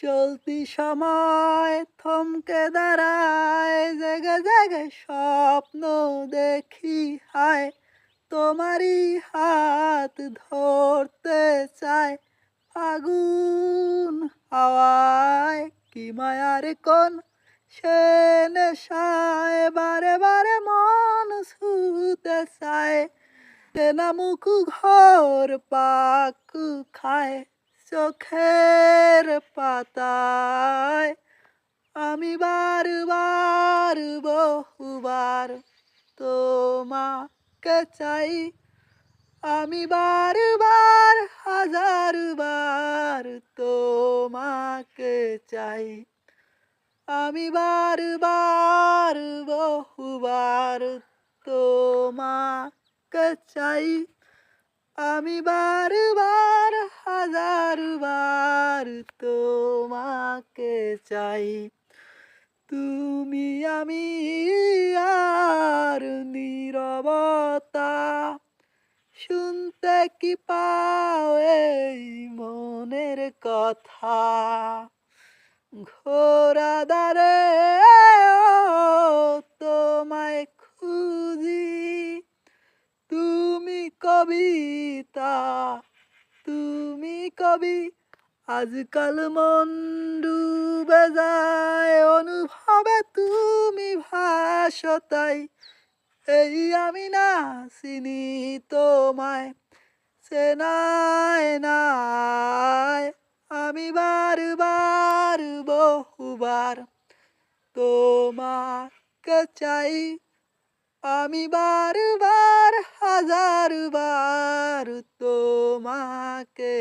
চলতি সময় থমকে দাঁড়ায়, জেগে জেগে স্বপ্ন দেখি হায়, তোমারই হাত ধরতে চায়। ফাগুন হাওয়ায় কি মায়ার কোন সে নেশায়, বারে বারে মন ছুতে চায়। তেনা মুখ ঘর পাক খায় চোখের পাতায়। আমি বারবার বহুবার তোমাকে চাই, আমি বারবার হাজারবার তোমাকে চাই। আমি বারবার বহুবার তোমাকে চাই, আমি বারবার হাজারবার তোমাকে চাই। তুমি আমি আর নীরবতা, শুনতে কি পাও এই মনের কথা। ঘোড়া দাঁড়ে তোমায় খুঁজি, তুমি কবিতা, তুমি কবি। আজকাল মন ডুবে যায় অনুভবে, তুমি ভাসো তাই। এই আমি না চিনি তোমায়, চেনায় নাই। আমি বারবার বহুবার তোমাকে চাই, আমি বারবার হাজারবার তোমাকে